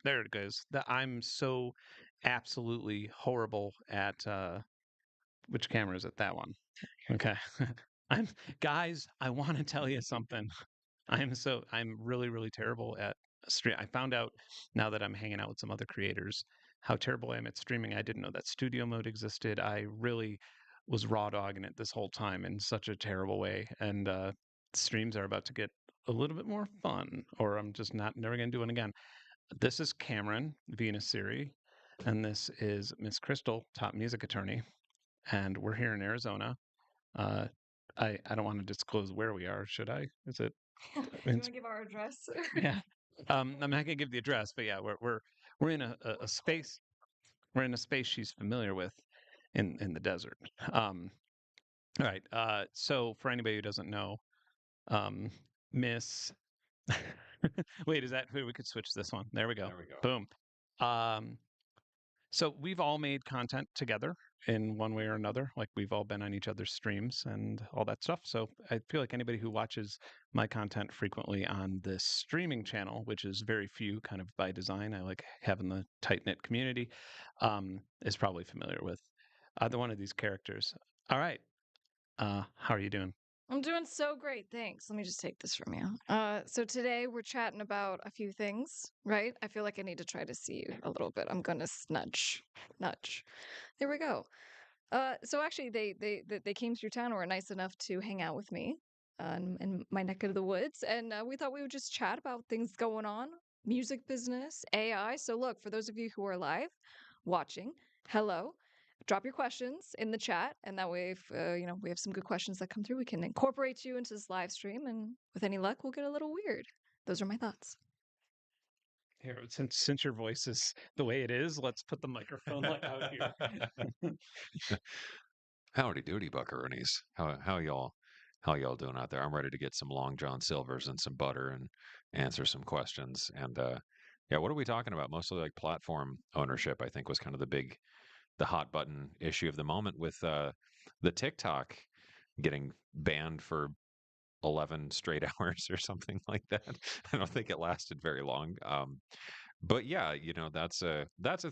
there it goes. I'm so absolutely horrible at which camera is it? That one. Okay. I'm guys, I want to tell you something. I'm really, really terrible at stream. I found out now that I'm hanging out with some other creators how terrible I am at streaming. I didn't know that studio mode existed. I really was raw dogging it this whole time in such a terrible way. And streams are about to get a little bit more fun, or I'm just not never gonna do it again. This is Cameron, Venus Siri, and this is Miss Crystal, top music attorney, and we're here in Arizona. Uh, I don't want to disclose where we are, should I? Is it? Do you want to give our address? Yeah. I'm not gonna give the address, but yeah, we're in a space. We're in a space she's familiar with in the desert. Um, all right. So for anybody who doesn't know, um, Miss. Wait, is that we could switch this one? There we go. There we go. Boom. Um, So we've all made content together in one way or another. Like we've all been on each other's streams and all that stuff. So I feel like anybody who watches my content frequently on this streaming channel, which is very few, kind of by design, I like having the tight knit community, is probably familiar with either one of these characters. All right. How are you doing? I'm doing so great, thanks. Let me just take this from you. So today we're chatting about a few things, right? I feel like I need to try to see you a little bit. I'm gonna nudge. There we go. So actually, they came through town and were nice enough to hang out with me in my neck of the woods, and we thought we would just chat about things going on, music business, AI. So look, for those of you who are live watching, hello. Drop your questions in the chat, and that way, if we have some good questions that come through, we can incorporate you into this live stream, and with any luck, we'll get a little weird. Those are my thoughts. Here, since your voice is the way it is, let's put the microphone like out here. Howdy doody, buckaroonies. How y'all doing out there? I'm ready to get some Long John Silvers and some butter and answer some questions. And yeah, what are we talking about? Mostly like platform ownership, I think was kind of the hot button issue of the moment with the TikTok getting banned for 11 straight hours or something like that. I don't think it lasted very long. But yeah, that's a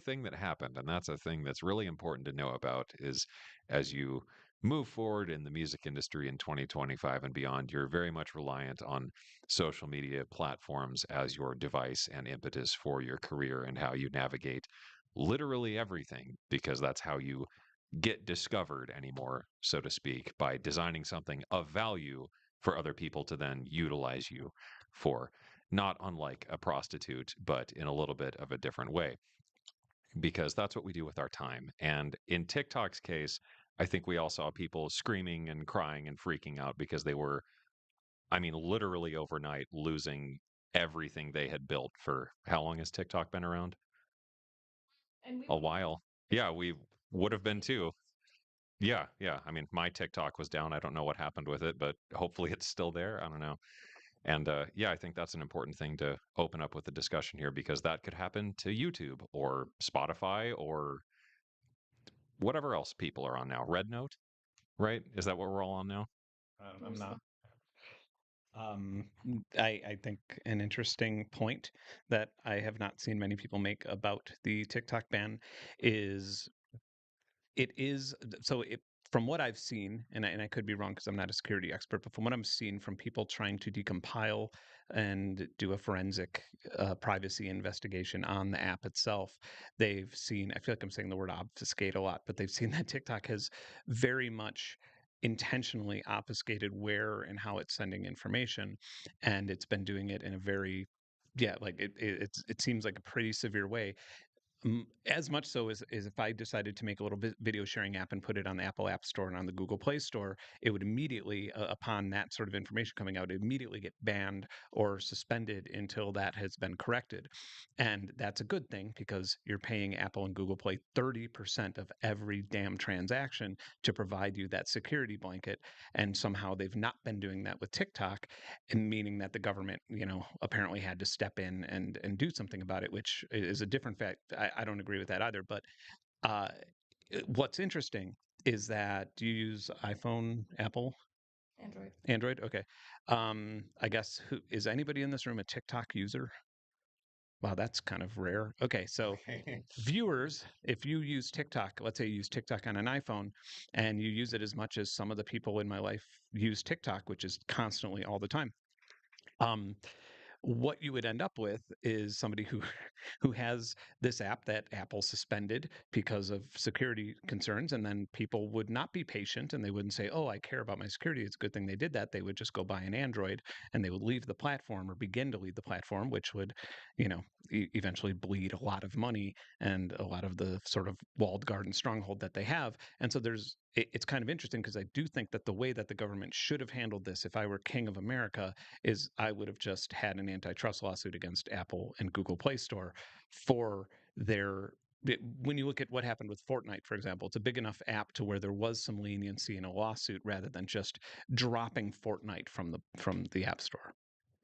thing that happened, and that's a thing that's really important to know about is as you move forward in the music industry in 2025 and beyond, you're very much reliant on social media platforms as your device and impetus for your career and how you navigate literally everything, because that's how you get discovered anymore, so to speak, by designing something of value for other people to then utilize you for, not unlike a prostitute, but in a little bit of a different way, because that's what we do with our time. And in TikTok's case, I think we all saw people screaming and crying and freaking out because they were, I mean, literally overnight losing everything they had built for how long has TikTok been around? And we A would have while. Yeah, we would have been too. Yeah, yeah. I mean, my TikTok was down. I don't know what happened with it, but hopefully it's still there. I don't know. And yeah, I think that's an important thing to open up with the discussion here because that could happen to YouTube or Spotify or whatever else people are on now. Red Note, right? Is that what we're all on now? I'm not. Seriously. I think an interesting point that I have not seen many people make about the TikTok ban is it is so it from what I've seen, and I could be wrong because I'm not a security expert, but from what I'm seeing from people trying to decompile and do a forensic privacy investigation on the app itself, they've seen, I feel like I'm saying the word obfuscate a lot, but they've seen that TikTok has very much intentionally obfuscated where and how it's sending information. And it's been doing it in a very, yeah, like it seems like a pretty severe way, as much so as if I decided to make a little video sharing app and put it on the Apple App Store and on the Google Play Store, it would immediately, upon that sort of information coming out, immediately get banned or suspended until that has been corrected. And that's a good thing because you're paying Apple and Google Play 30% of every damn transaction to provide you that security blanket. And somehow they've not been doing that with TikTok, and meaning that the government, apparently had to step in and do something about it, which is a different fact. I don't agree with that either. But uh, what's interesting is that, do you use iPhone, Apple, Android. Android? Okay. I guess, who is anybody in this room a TikTok user? Wow, that's kind of rare. Okay, so viewers, if you use TikTok, let's say you use TikTok on an iPhone and you use it as much as some of the people in my life use TikTok, which is constantly all the time. Um, what you would end up with is somebody who who has this app that Apple suspended because of security concerns, and then people would not be patient and they wouldn't say, "Oh, I care about my security. It's a good thing they did that." They would just go buy an Android and they would leave the platform or begin to leave the platform, which would, you know, eventually bleed a lot of money and a lot of the sort of walled garden stronghold that they have. And so it's kind of interesting because I do think that the way that the government should have handled this, if I were king of America, is I would have just had an antitrust lawsuit against Apple and Google Play Store for their. When you look at what happened with Fortnite, for example, it's a big enough app to where there was some leniency in a lawsuit rather than just dropping Fortnite from the App Store.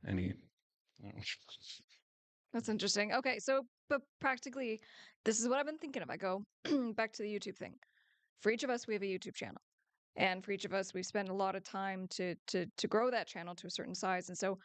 Any That's interesting. Okay, so but practically, this is what I've been thinking of. I go back to the YouTube thing. For each of us, we have a YouTube channel, and for each of us, we spend a lot of time to grow that channel to a certain size. And so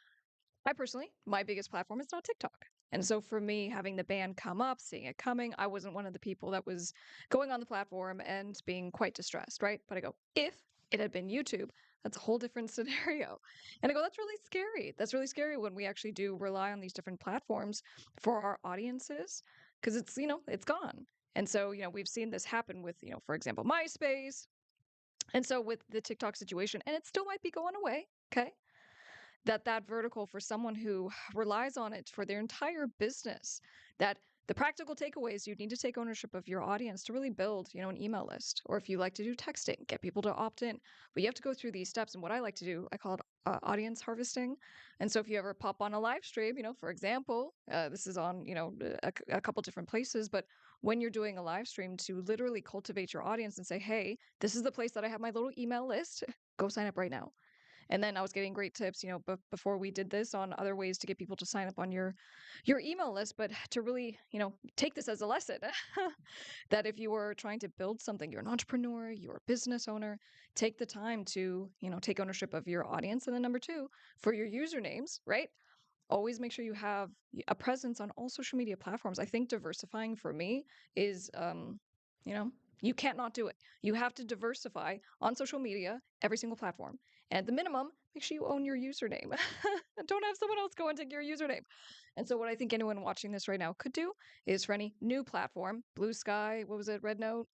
I personally, my biggest platform is not TikTok. And so for me, having the ban come up, seeing it coming, I wasn't one of the people that was going on the platform and being quite distressed, right? But I go, if it had been YouTube, that's a whole different scenario. And I go, that's really scary. That's really scary when we actually do rely on these different platforms for our audiences because it's, it's gone. And so, we've seen this happen with, for example, MySpace. And so with the TikTok situation, and it still might be going away. Okay, that vertical for someone who relies on it for their entire business, that the practical takeaways, you need to take ownership of your audience to really build an email list, or if you like to do texting, get people to opt in. But you have to go through these steps, and what I like to do, I call it audience harvesting. And so if you ever pop on a live stream, for example, this is on a couple different places, but when you're doing a live stream, to literally cultivate your audience and say, hey, this is the place that I have my little email list, go sign up right now. And then I was getting great tips, before we did this, on other ways to get people to sign up on your email list, but to really, take this as a lesson that if you are trying to build something, you're an entrepreneur, you're a business owner, take the time to, take ownership of your audience. And then number two, for your usernames, right? Always make sure you have a presence on all social media platforms. I think diversifying for me is, you know, you can't not do it. You have to diversify on social media, every single platform. And at the minimum, make sure you own your username. Don't have someone else go and take your username. And so, what I think anyone watching this right now could do is for any new platform, Blue Sky, what was it, Red Note?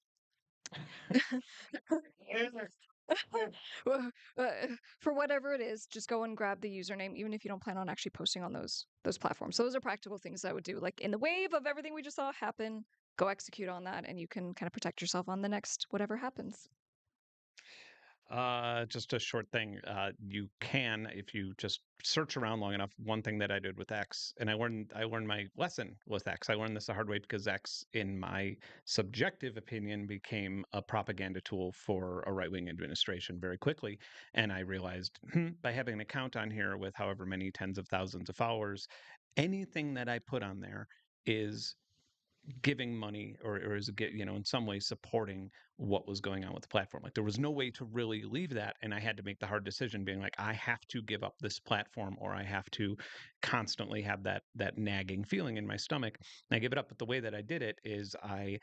Well, uh, for whatever it is, just go and grab the username, even if you don't plan on actually posting on those platforms. So those are practical things I would do. Like in the wave of everything we just saw happen, go execute on that, and you can kind of protect yourself on the next whatever happens. Just a short thing. You can, if you just search around long enough. One thing that I did with X, and I learned my lesson with X. I learned this the hard way because X, in my subjective opinion, became a propaganda tool for a right-wing administration very quickly. And I realized by having an account on here with however many tens of thousands of followers, anything that I put on there is giving money or is it in some way supporting what was going on with the platform. Like there was no way to really leave that, and I had to make the hard decision being like, I have to give up this platform or I have to constantly have that nagging feeling in my stomach, and I give it up. But the way that I did it is I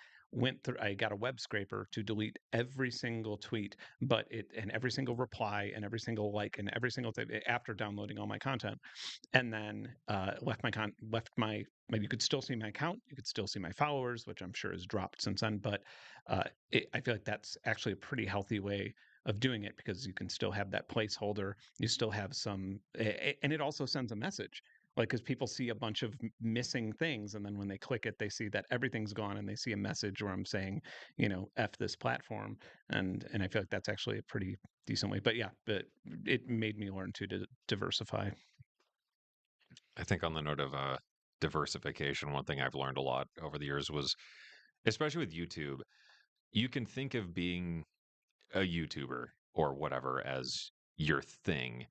got a web scraper to delete every single tweet, but it and every single reply and every single like and every single thing after downloading all my content, and then left my you could still see my account, you could still see my followers, which I'm sure has dropped since then, but I feel like that's actually a pretty healthy way of doing it because you can still have that placeholder, you still have and it also sends a message, like because people see a bunch of missing things, and then when they click it they see that everything's gone and they see a message where I'm saying, f this platform, and I feel like that's actually a pretty decent way. But yeah, but it made me learn to diversify. I think on the note of diversification, one thing I've learned a lot over the years was, especially with YouTube, you can think of being a YouTuber or whatever as your thing.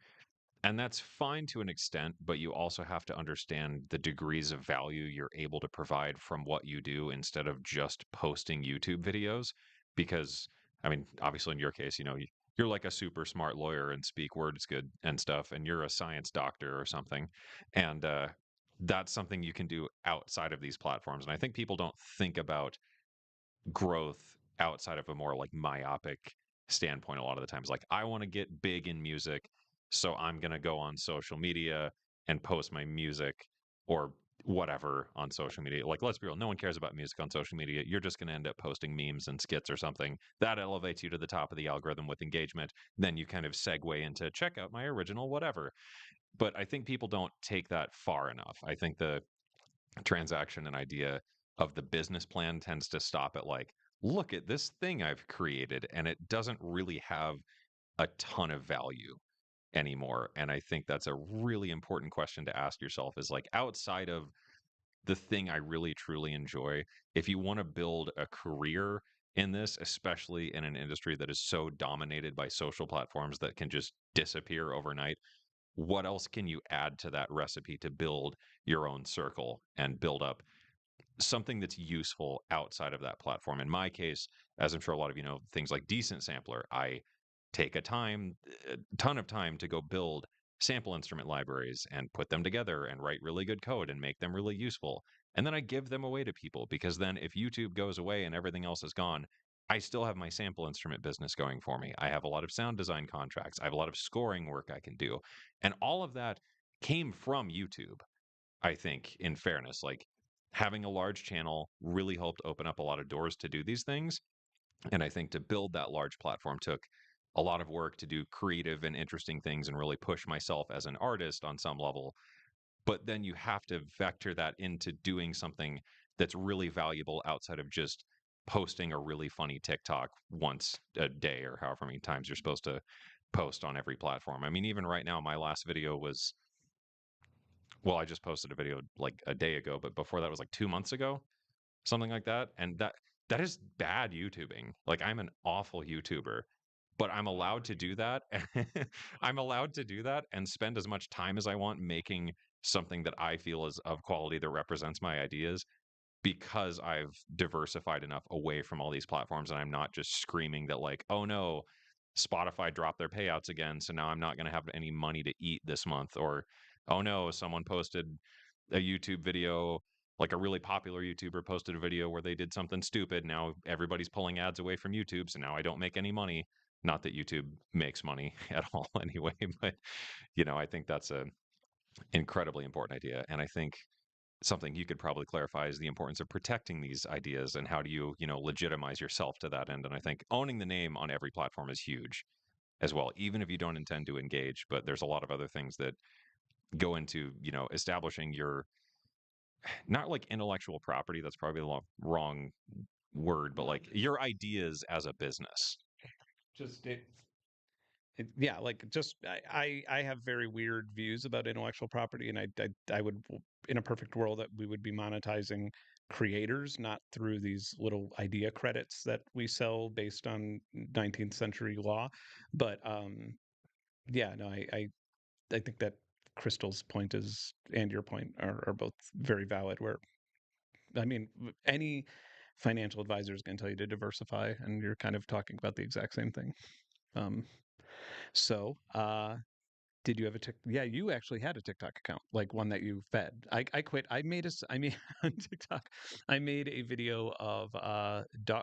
And that's fine to an extent, but you also have to understand the degrees of value you're able to provide from what you do instead of just posting YouTube videos. Because, I mean, obviously in your case, you're like a super smart lawyer and speak words good and stuff, and you're a science doctor or something. And that's something you can do outside of these platforms. And I think people don't think about growth outside of a more like myopic standpoint a lot of the times. Like, I want to get big in music, so I'm going to go on social media and post my music or whatever on social media. Like, let's be real, no one cares about music on social media. You're just going to end up posting memes and skits or something that elevates you to the top of the algorithm with engagement. Then you kind of segue into check out my original whatever. But I think people don't take that far enough. I think the transaction and idea of the business plan tends to stop at like, look at this thing I've created, and it doesn't really have a ton of value anymore. And I think that's a really important question to ask yourself is like, outside of the thing I really truly enjoy, if you want to build a career in this, especially in an industry that is so dominated by social platforms that can just disappear overnight, what else can you add to that recipe to build your own circle and build up something that's useful outside of that platform? In my case, as I'm sure a lot of you know, things like Decent Sampler, I take a ton of time to go build sample instrument libraries and put them together and write really good code and make them really useful. And then I give them away to people because then if YouTube goes away and everything else is gone, I still have my sample instrument business going for me. I have a lot of sound design contracts. I have a lot of scoring work I can do. And all of that came from YouTube. I think, in fairness, like having a large channel really helped open up a lot of doors to do these things. And I think to build that large platform took a lot of work to do creative and interesting things and really push myself as an artist on some level. But then you have to vector that into doing something that's really valuable outside of just posting a really funny TikTok once a day or however many times you're supposed to post on every platform. I mean, even right now, my last video was, well, I just posted a video like a day ago, but before that was like 2 months ago, something like that. And that is bad YouTubing. Like, I'm an awful YouTuber, but I'm allowed to do that. I'm allowed to do that and spend as much time as I want making something that I feel is of quality that represents my ideas because I've diversified enough away from all these platforms and I'm not just screaming that like, oh no, Spotify dropped their payouts again, so now I'm not going to have any money to eat this month, or oh no, someone posted a YouTube video, like a really popular YouTuber posted a video where they did something stupid. Now everybody's pulling ads away from YouTube, so now I don't make any money. Not that YouTube makes money at all anyway, but I think that's a incredibly important idea. And I think something you could probably clarify is the importance of protecting these ideas and how do you, legitimize yourself to that end. And I think owning the name on every platform is huge as well, even if you don't intend to engage. But there's a lot of other things that go into, establishing your, not like intellectual property, that's probably the wrong word, but No, like your ideas as a business. just yeah, like just I have very weird views about intellectual property, and I would in a perfect world that we would be monetizing creators, not through these little idea credits that we sell based on 19th century law. But yeah, no, I think that Crystal's point is and your point are both very valid. Where I mean, any financial advisor is going to tell you to diversify, and you're kind of talking about the exact same thing. Um, so, did you have a Tik? Yeah, you actually had a TikTok account, like one that you fed. I quit. I made on TikTok. I made a video of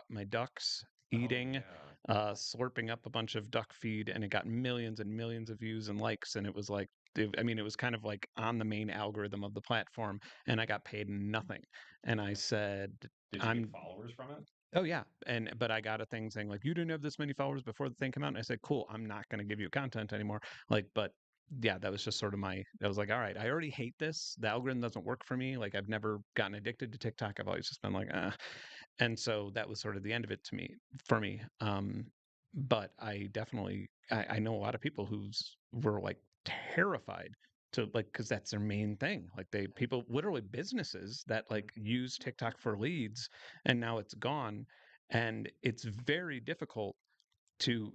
my ducks Oh eating, yeah. slurping up a bunch of duck feed, and it got millions and millions of views and likes. And it was like, I mean, it was kind of like on the main algorithm of the platform, and I got paid nothing. And I said, Did you get I'm followers from it? Oh yeah, and but I got a thing saying like you didn't have this many followers before the thing came out, and I said, cool, I'm not going to give you content anymore. Like, but yeah, that was just sort of I was like, all right, I already hate this. The algorithm doesn't work for me. Like, I've never gotten addicted to TikTok. I've always just been like, ah, and so that was sort of the end of it to me for me. But I know a lot of people who's were like terrified to like because that's their main thing. Like people literally businesses that like use TikTok for leads and now it's gone and it's very difficult to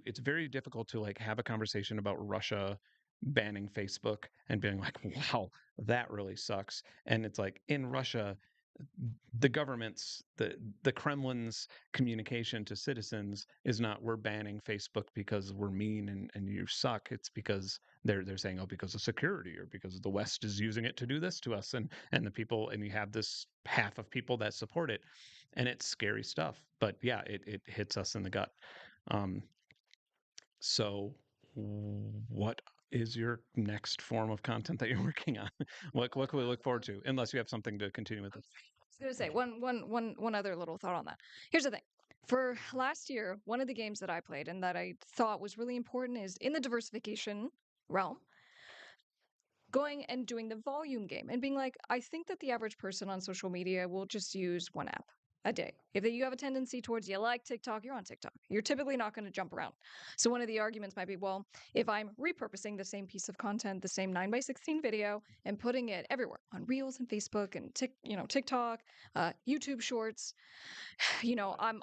like have a conversation about Russia banning Facebook and being like wow that really sucks and it's like in Russia the government's the Kremlin's communication to citizens is not we're banning Facebook because we're mean and you suck. It's because they're saying, oh, because of security or because the West is using it to do this to us, and the people, and you have this half of people that support it, and it's scary stuff. But yeah, it hits us in the gut. Um, so what is your next form of content that you're working on? What can we look forward to? Unless you have something to continue with this. I was gonna say one other little thought on that. Here's the thing. For last year, one of the games that I played and that I thought was really important is in the diversification realm, going and doing the volume game and being like, I think that the average person on social media will just use one app a day. If you have a tendency towards you like TikTok, you're on TikTok. You're typically not going to jump around. So one of the arguments might be, well, if I'm repurposing the same piece of content, the same 9 by 16 video, and putting it everywhere on Reels and Facebook and TikTok, YouTube Shorts, I'm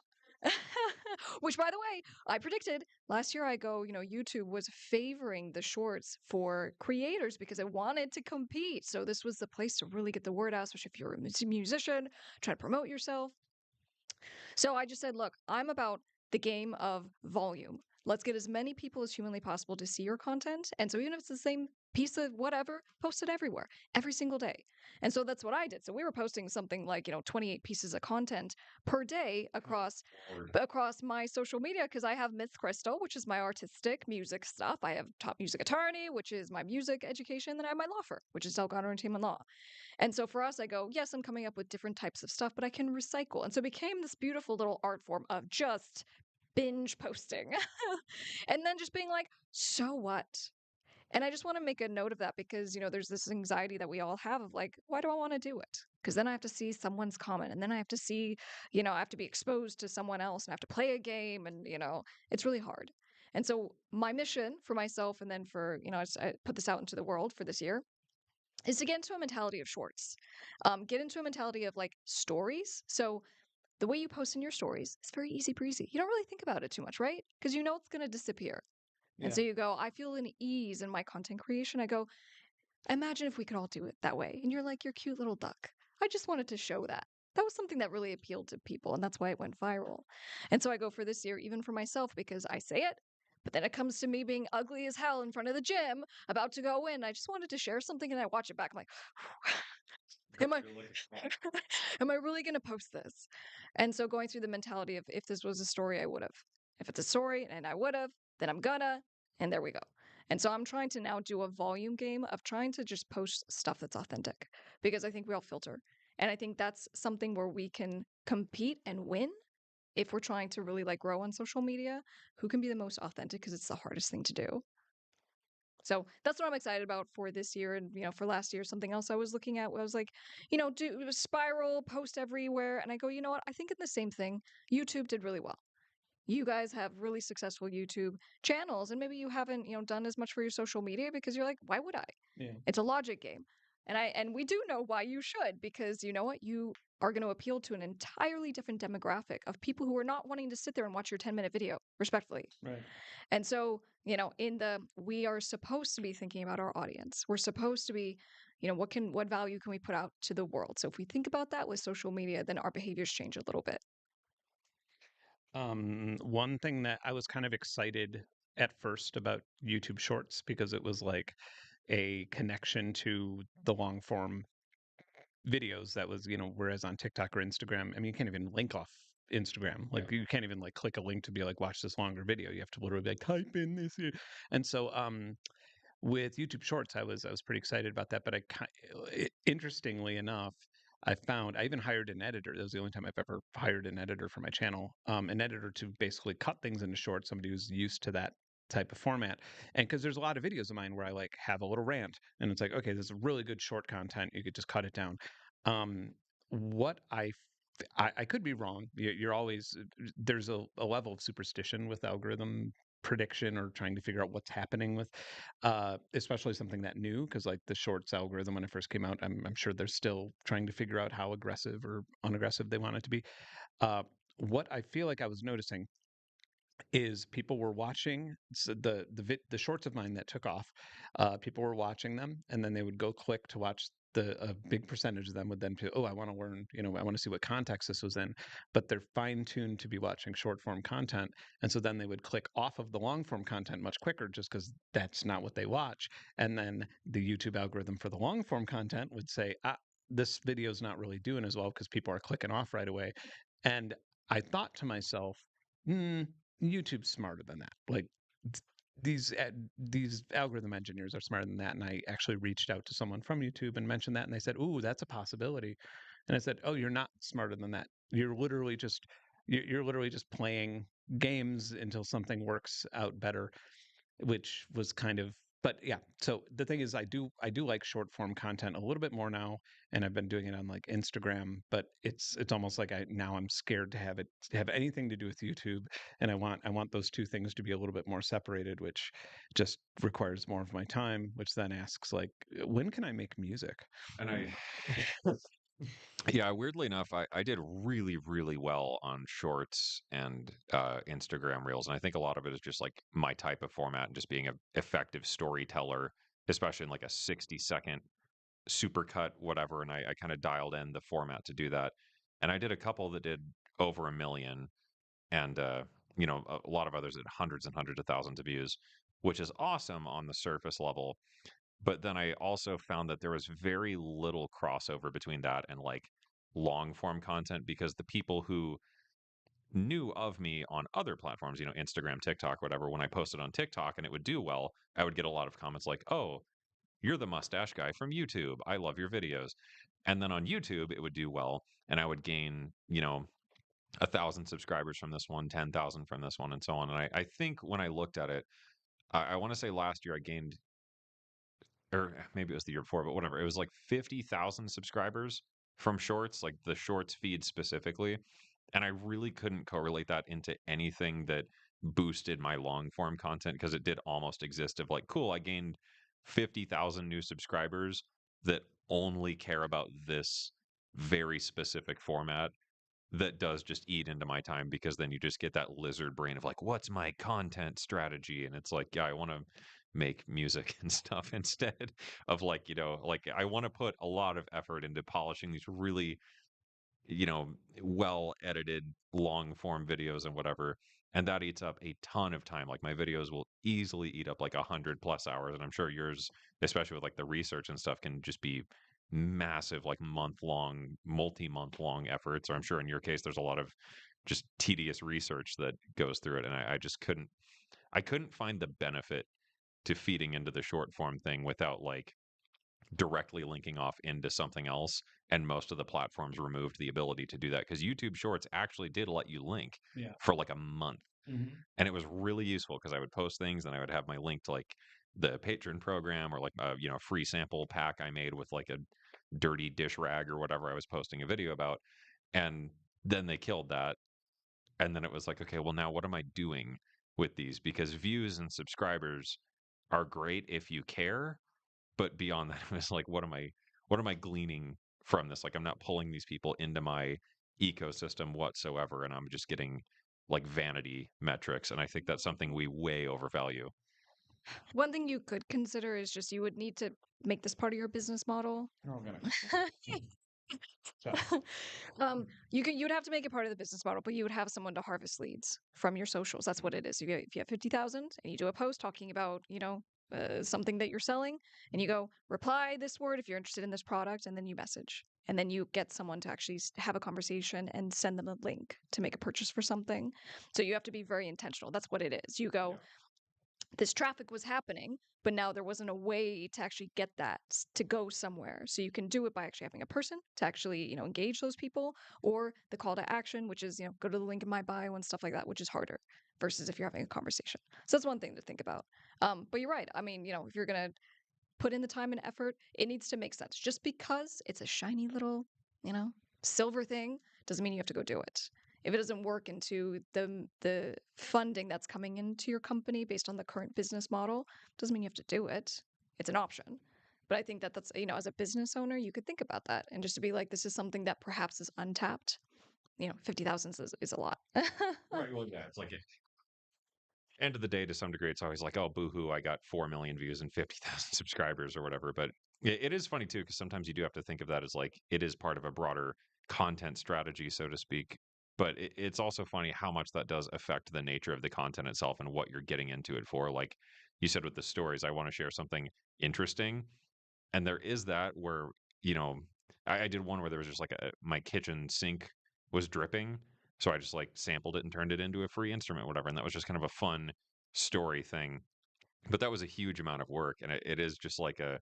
which, by the way, I predicted last year. I go, YouTube was favoring the shorts for creators because it wanted to compete. So this was the place to really get the word out, especially if you're a musician, try to promote yourself. So I just said, look, I'm about the game of volume. Let's get as many people as humanly possible to see your content. And so even if it's the same piece of whatever, post it everywhere, every single day. And so that's what I did. So we were posting something like, 28 pieces of content per day Lord. across my social media because I have Miss Crystal, which is my artistic music stuff. I have Top Music Attorney, which is my music education. Then I have my law firm, which is Delgado Entertainment Law. And so for us, I go, yes, I'm coming up with different types of stuff, but I can recycle. And so it became this beautiful little art form of just binge posting and then just being like, so what? And I just want to make a note of that because, there's this anxiety that we all have of like, why do I want to do it? Because then I have to see someone's comment and then I have to see, I have to be exposed to someone else and I have to play a game and, it's really hard. And so my mission for myself and then for, I put this out into the world for this year is to get into a mentality of shorts. Get into a mentality of like stories. So the way you post in your stories is very easy breezy. You don't really think about it too much, right? Because you know it's going to disappear. And Yeah. so you go, I feel an ease in my content creation. I go, imagine if we could all do it that way. And you're like your cute little duck. I just wanted to show that. That was something that really appealed to people, and that's why it went viral. And so I go for this year, even for myself, because I say it, but then it comes to me being ugly as hell in front of the gym, about to go in. I just wanted to share something, and I watch it back. I'm like, am I am I really going to post this? And so going through the mentality of if this was a story, I would have. If it's a story and I would have, then I'm gonna, and there we go. And so I'm trying to now do a volume game of trying to just post stuff that's authentic because I think we all filter. And I think that's something where we can compete and win if we're trying to really like grow on social media. Who can be the most authentic because it's the hardest thing to do. So that's what I'm excited about for this year. And, for last year, something else I was looking at, I was like, do spiral, post everywhere. And I go, you know what? I think in the same thing, YouTube did really well. You guys have really successful YouTube channels, and maybe you haven't, done as much for your social media because you're like, why would I? Yeah. It's a logic game. And we do know why you should, because you know what? You are going to appeal to an entirely different demographic of people who are not wanting to sit there and watch your 10-minute video, respectfully. Right. And so, we are supposed to be thinking about our audience. We're supposed to be, what value can we put out to the world? So if we think about that with social media, then our behaviors change a little bit. One thing that I was kind of excited at first about YouTube Shorts because it was like a connection to the long form videos that was, whereas on TikTok or Instagram, I mean, you can't even link off Instagram. Like you can't even like click a link to be like, watch this longer video. You have to literally be like, type in this here. And so, with YouTube Shorts, I was pretty excited about that. But interestingly enough, I found I even hired an editor. That was the only time I've ever hired an editor for my channel. An editor to basically cut things into shorts. Somebody who's used to that type of format. And because there's a lot of videos of mine where I like have a little rant, and it's like, okay, this is really good short content. You could just cut it down. What I could be wrong. You're always there's a level of superstition with algorithm prediction or trying to figure out what's happening with especially something that new because like the shorts algorithm when it first came out I'm sure they're still trying to figure out how aggressive or unaggressive they want it to be. What I feel like I was noticing is people were watching the shorts of mine that took off. People were watching them and then they would go click to watch a big percentage of them would then be, oh, I want to learn, I want to see what context this was in, but they're fine tuned to be watching short form content, and so then they would click off of the long form content much quicker just because that's not what they watch, and then the YouTube algorithm for the long form content would say, this video is not really doing as well because people are clicking off right away, and I thought to myself, hmm, YouTube's smarter than that. Like these algorithm engineers are smarter than that. And I actually reached out to someone from YouTube and mentioned that, and they said, "Ooh, that's a possibility." And I said, "Oh, you're not smarter than that. You're literally just playing games until something works out better," which was kind of, but yeah. So the thing is, I do like short form content a little bit more now, and I've been doing it on like Instagram, but it's almost like I'm scared to have it to have anything to do with YouTube, and I want those two things to be a little bit more separated, which just requires more of my time, which then asks like, when can I make music? And I Yeah, weirdly enough, I did really, really well on shorts and Instagram reels. And I think a lot of it is just like my type of format and just being an effective storyteller, especially in like a 60-second supercut, whatever. And I kind of dialed in the format to do that. And I did a couple that did over 1 million, and a lot of others at hundreds and hundreds of thousands of views, which is awesome on the surface level. But then I also found that there was very little crossover between that and like long form content, because the people who knew of me on other platforms, Instagram, TikTok, whatever, when I posted on TikTok and it would do well, I would get a lot of comments like, "Oh, you're the mustache guy from YouTube. I love your videos." And then on YouTube, it would do well, and I would gain, 1,000 subscribers from this one, 10,000 from this one, and so on. And I think when I looked at it, I want to say last year I gained, or maybe it was the year before, but whatever. It was like 50,000 subscribers from shorts, like the shorts feed specifically. And I really couldn't correlate that into anything that boosted my long form content, because it did almost exist of like, cool, I gained 50,000 new subscribers that only care about this very specific format that does just eat into my time, because then you just get that lizard brain of like, what's my content strategy? And it's like, yeah, I want to make music and stuff instead of like, like I want to put a lot of effort into polishing these really, you know, well edited long form videos and whatever. And that eats up a ton of time. Like my videos will easily eat up like 100+ hours. And I'm sure yours, especially with like the research and stuff, can just be massive, like month long, multi-month long efforts. Or I'm sure in your case, there's a lot of just tedious research that goes through it. And I just I couldn't find the benefit to feeding into the short form thing without like directly linking off into something else. And most of the platforms removed the ability to do that, because YouTube Shorts actually did let you link Yeah. for like a month. And it was really useful because I would post things and I would have my link to like the patron program, or like a free sample pack I made with like a dirty dish rag or whatever I was posting a video about. And then they killed that. And then it was like, okay, well, now what am I doing with these? Because views and subscribers are great if you care, but beyond that, it was like, what am I gleaning from this? Like, I'm not pulling these people into my ecosystem whatsoever, and I'm just getting like vanity metrics. And I think that's something we way overvalue. One thing you could consider is just you would need to make this part of your business model. We're all gonna so You'd have to make it part of the business model, but you would have someone to harvest leads from your socials. That's what it is. If you have 50,000 and you do a post talking about, something that you're selling, and you go reply this word if you're interested in this product, and then you message, and then you get someone to actually have a conversation and send them a link to make a purchase for something. So you have to be very intentional. That's what it is. You go, this traffic was happening, but now there wasn't a way to actually get that to go somewhere. So you can do it by actually having a person to actually, engage those people, or the call to action, which is, go to the link in my bio and stuff like that, which is harder versus if you're having a conversation. So that's one thing to think about. But you're right. I mean, if you're going to put in the time and effort, it needs to make sense. Just because it's a shiny little, you know, silver thing doesn't mean you have to go do it. If it doesn't work into the funding that's coming into your company based on the current business model, doesn't mean you have to do it. It's an option. But I think that's, as a business owner, you could think about that, and just to be like, this is something that perhaps is untapped. 50,000 is a lot. Right. Well, yeah, it's like end of the day, to some degree, it's always like, oh, boohoo, I got 4 million views and 50,000 subscribers or whatever. But it is funny too, because sometimes you do have to think of that as like it is part of a broader content strategy, so to speak. But it's also funny how much that does affect the nature of the content itself and what you're getting into it for. Like you said with the stories, I want to share something interesting. And there is that where, you know, I did one where there was just like my kitchen sink was dripping. So I just like sampled it and turned it into a free instrument, whatever. And that was just kind of a fun story thing. But that was a huge amount of work. And it is just like a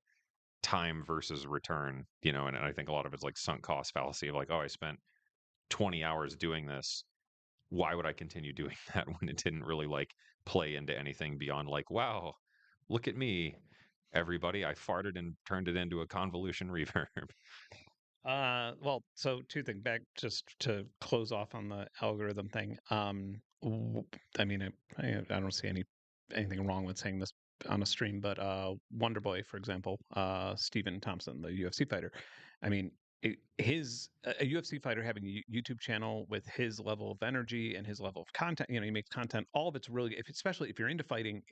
time versus return, and I think a lot of it's like sunk cost fallacy of like, oh, I spent 20 hours doing this. Why would I continue doing that when it didn't really like play into anything beyond like, wow, look at me, everybody. I farted and turned it into a convolution reverb. Well, so two things back just to close off on the algorithm thing. I mean, I don't see anything wrong with saying this on a stream, but Wonder Boy, for example, Stephen Thompson, the UFC fighter. I mean, a UFC fighter having a YouTube channel with his level of energy and his level of content. He makes content. All of it's really, especially if you're into fighting.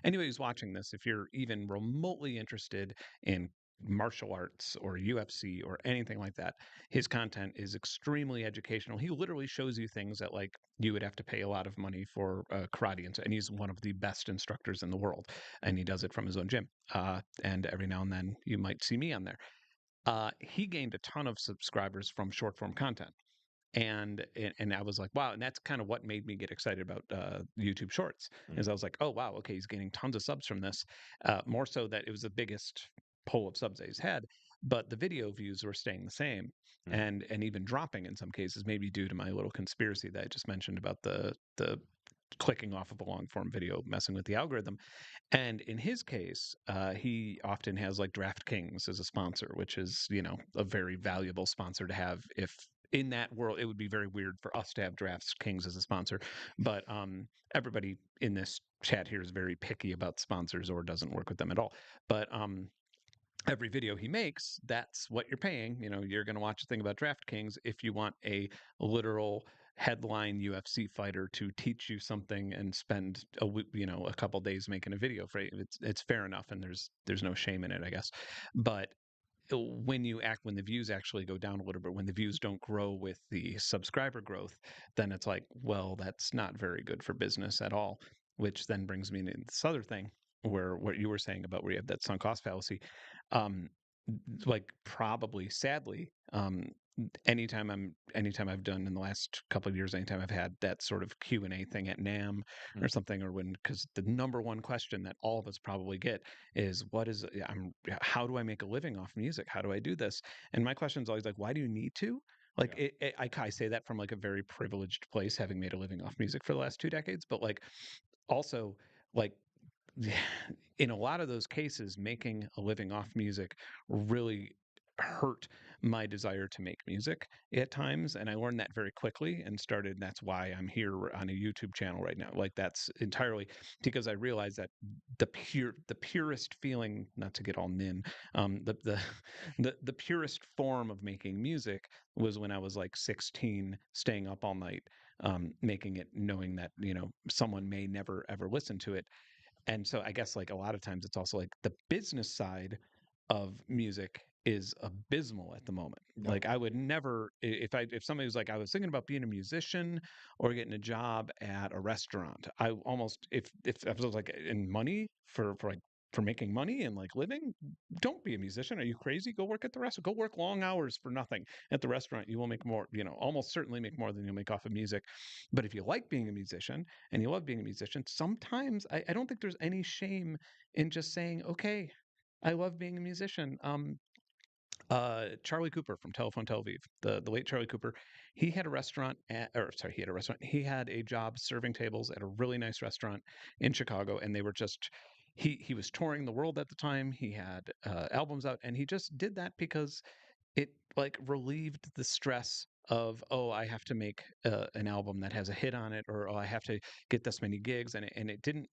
Anybody who's watching this, if you're even remotely interested in martial arts or UFC or anything like that, his content is extremely educational. He literally shows you things that like you would have to pay a lot of money for karate, and he's one of the best instructors in the world, and he does it from his own gym. And every now and then you might see me on there. He gained a ton of subscribers from short form content. And I was like, wow, and that's kind of what made me get excited about YouTube Shorts. Is I was like, oh wow, okay, he's getting tons of subs from this. More so that it was the biggest pull of subs that he's had, but the video views were staying the same, Mm-hmm. and even dropping in some cases, maybe due to my little conspiracy that I just mentioned about the clicking off of a long form video messing with the algorithm. And in his case, he often has like DraftKings as a sponsor, which is, a very valuable sponsor to have. If in that world, it would be very weird for us to have DraftKings as a sponsor. But everybody in this chat here is very picky about sponsors or doesn't work with them at all. But every video he makes, that's what you're paying. You're going to watch a thing about DraftKings if you want a literal headline UFC fighter to teach you something and spend a couple days making a video for it. It's fair enough, and there's no shame in it, I guess. But when the views actually go down a little bit, when the views don't grow with the subscriber growth, then it's like, well, that's not very good for business at all. Which then brings me to this other thing, where what you were saying about where you have that sunk cost fallacy. um like probably sadly, anytime I've done in the last couple of years, anytime I've had that sort of Q&A thing at NAM or something, or when, because the number one question that all of us probably get is, how do I make a living off music? How do I do this? And my question is always like, why do you need to? Like Yeah. I say that from like a very privileged place, having made a living off music for the last 2 decades, but like also, like, in a lot of those cases, making a living off music really hurt my desire to make music at times. And I learned that very quickly and started. That's why I'm here on a YouTube channel right now. Like, that's entirely because I realized that the purest feeling, not to get all nin, the the purest form of making music was when I was like 16, staying up all night, making it, knowing that, someone may never ever listen to it. And so I guess like a lot of times it's also like the business side of music is abysmal at the moment. Yep. Like, I would never, if somebody was like, I was thinking about being a musician or getting a job at a restaurant, I almost, if I was like, in money for making money and like living, don't be a musician. Are you crazy? Go work at the restaurant. Go work long hours for nothing at the restaurant. You will make more, almost certainly make more than you'll make off of music. But if you like being a musician and you love being a musician, sometimes I don't think there's any shame in just saying, okay, I love being a musician. Charlie Cooper from Telephone Tel Aviv, the late Charlie Cooper, he had a restaurant he had a restaurant. He had a job serving tables at a really nice restaurant in Chicago, and they were just he was touring the world at the time. He had albums out, and he just did that because it like relieved the stress of, oh, I have to make an album that has a hit on it, or oh, I have to get this many gigs, and it didn't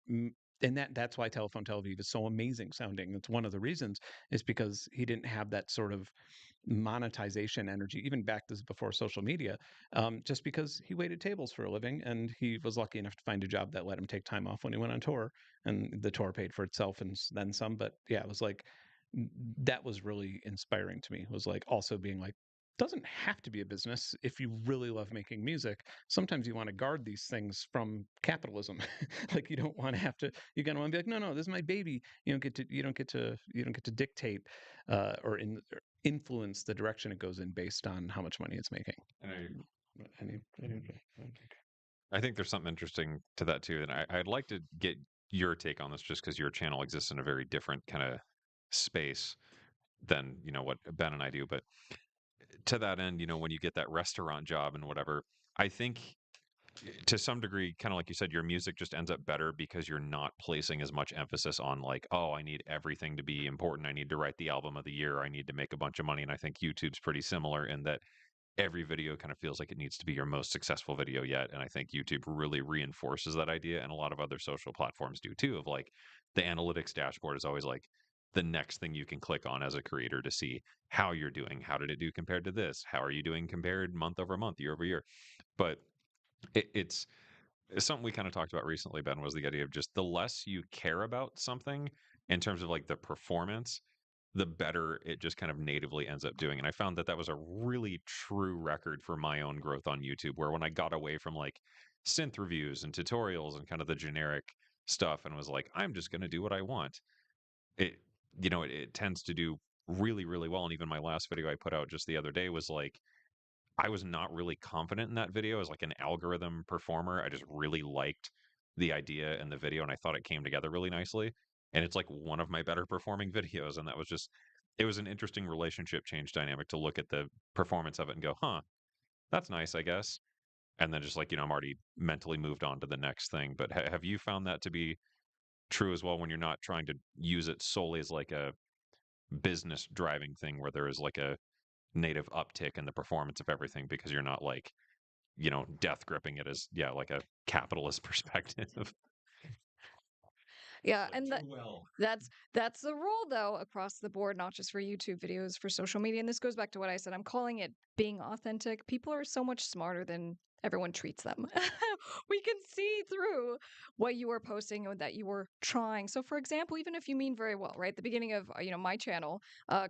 and that's why Telephone Tel Aviv is so amazing sounding. It's one of the reasons is because he didn't have that sort of monetization energy, even back this before social media, just because he waited tables for a living and he was lucky enough to find a job that let him take time off when he went on tour, and the tour paid for itself and then some. But yeah, it was like that was really inspiring to me. Was like also being like, doesn't have to be a business if you really love making music. Sometimes you want to guard these things from capitalism. Like you don't want to have to. You're gonna want to be like, no, no, this is my baby. You don't get to dictate or influence the direction it goes in based on how much money it's making. And Any, any, I think there's something interesting to that too. And I'd like to get your take on this just because your channel exists in a very different kind of space than, what Ben and I do. But to that end, when you get that restaurant job and whatever, I think to some degree, kind of like you said, your music just ends up better because you're not placing as much emphasis on like, oh, I need everything to be important. I need to write the album of the year. I need to make a bunch of money. And I think YouTube's pretty similar in that every video kind of feels like it needs to be your most successful video yet. And I think YouTube really reinforces that idea. And a lot of other social platforms do too, of like the analytics dashboard is always like the next thing you can click on as a creator to see how you're doing. How did it do compared to this? How are you doing compared month over month, year over year? But it's something we kind of talked about recently, Ben, was the idea of just the less you care about something in terms of like the performance, the better it just kind of natively ends up doing. And I found that that was a really true record for my own growth on YouTube, where when I got away from like synth reviews and tutorials and kind of the generic stuff and was like, I'm just going to do what I want, it, it tends to do really, really well. And even my last video I put out just the other day was like, I was not really confident in that video as like an algorithm performer. I just really liked the idea and the video and I thought it came together really nicely. And it's like one of my better performing videos. And that was just, it was an interesting relationship change dynamic to look at the performance of it and go, huh, that's nice, I guess. And then just like, I'm already mentally moved on to the next thing. But have you found that to be true as well when you're not trying to use it solely as like a business driving thing where there is like a native uptick in the performance of everything because you're not like death gripping it as like a capitalist perspective. Yeah, Like, and do well. that's the rule though across the board, not just for YouTube videos, for social media. And this goes back to what I said. I'm calling it being authentic. People are so much smarter than everyone treats them. We can see through what you are posting or that you were trying. So for example, even if you mean very well, right? The beginning of my channel,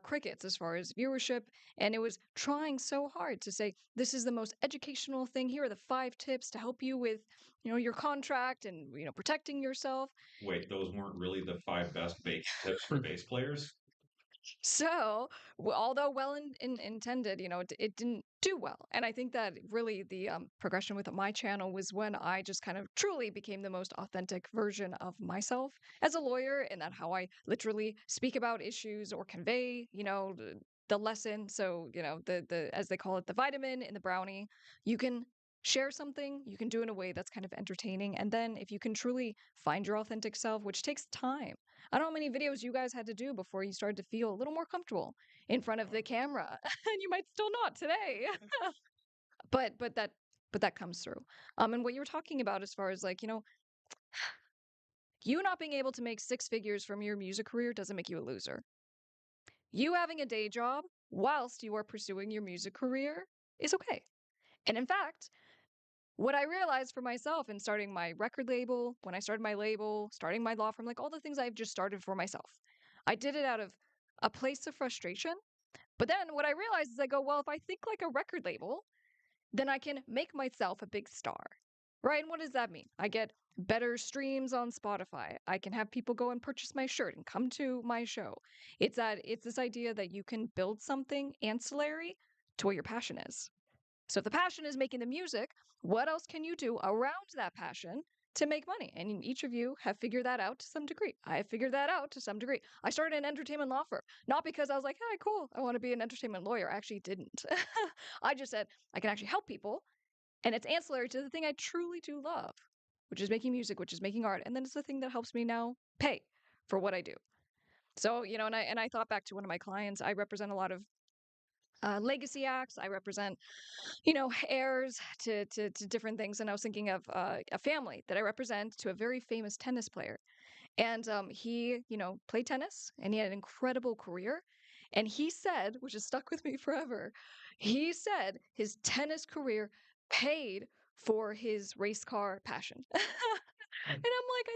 crickets as far as viewership, and it was trying so hard to say this is the most educational thing. Here are the 5 tips to help you with your contract and protecting yourself. Wait, those weren't really the 5 best tips for bass players? So, although well intended, it didn't do well. And I think that really the progression with my channel was when I just kind of truly became the most authentic version of myself as a lawyer, and that how I literally speak about issues or convey, the lesson. So, the as they call it, the vitamin in the brownie. You can share something, you can do it in a way that's kind of entertaining. And then if you can truly find your authentic self, which takes time. I don't know how many videos you guys had to do before you started to feel a little more comfortable in front of the camera, and you might still not today. but but that but that comes through. And what you were talking about as far as like, you not being able to make 6 figures from your music career doesn't make you a loser. You having a day job whilst you are pursuing your music career is okay. And in fact, what I realized for myself in starting my record label, when I started my label, starting my law firm, like all the things I've just started for myself, I did it out of a place of frustration. But then what I realized is I go, well, if I think like a record label, then I can make myself a big star. Right? And what does that mean? I get better streams on Spotify. I can have people go and purchase my shirt and come to my show. It's this idea that you can build something ancillary to what your passion is. So if the passion is making the music, what else can you do around that passion to make money? And each of you have figured that out to some degree. I have figured that out to some degree. I started an entertainment law firm, not because I was like, hey, cool, I want to be an entertainment lawyer. I actually didn't. I just said I can actually help people, and it's ancillary to the thing I truly do love, which is making music, which is making art. And then it's the thing that helps me now pay for what I do. So, and I thought back to one of my clients. I represent a lot of legacy acts. I represent heirs to different things. And I was thinking of a family that I represent to a very famous tennis player. And he, played tennis and he had an incredible career. And he said, which has stuck with me forever, he said his tennis career paid for his race car passion. And I'm like,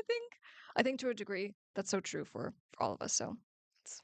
I think to a degree that's so true for all of us. So it's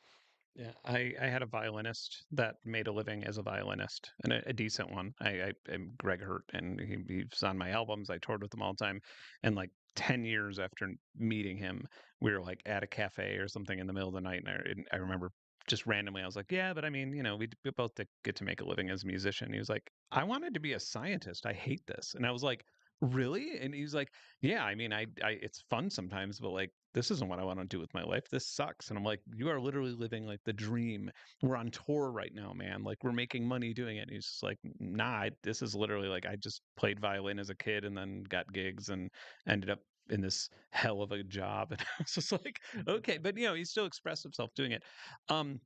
Yeah, I had a violinist that made a living as a violinist and a decent one. I am Greg Hurt, and he was on my albums. I toured with him all the time. And like 10 years after meeting him, we were like at a cafe or something in the middle of the night. And I remember just randomly, I was like, yeah, but I mean, we both get to make a living as a musician. He was like, I wanted to be a scientist. I hate this. And I was like, really? And he's like, yeah, I mean, it's fun sometimes, but like, this isn't what I want to do with my life. This sucks. And I'm like, you are literally living like the dream. We're on tour right now, man. Like, we're making money doing it. And he's just like, nah, this is literally like, I just played violin as a kid and then got gigs and ended up in this hell of a job. And I was just like, okay. But, he still expressed himself doing it. Um,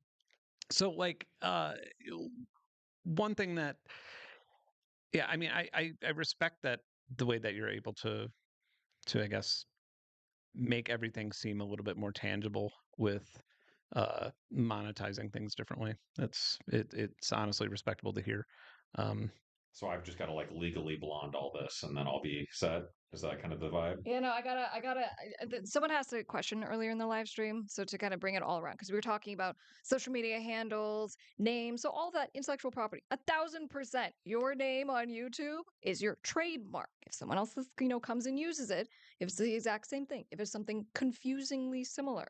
so like, one thing that, yeah, I mean, I respect that the way that you're able I guess, make everything seem a little bit more tangible with monetizing things differently. It's honestly respectable to hear. Um, So I've just got to like legally blonde all this, and then I'll be set. Is that kind of the vibe? someone asked a question earlier in the live stream. So to kind of bring it all around, because we were talking about social media handles, names, so all that intellectual property, 1,000%. Your name on YouTube is your trademark. If someone else, comes and uses it, if it's the exact same thing, if it's something confusingly similar,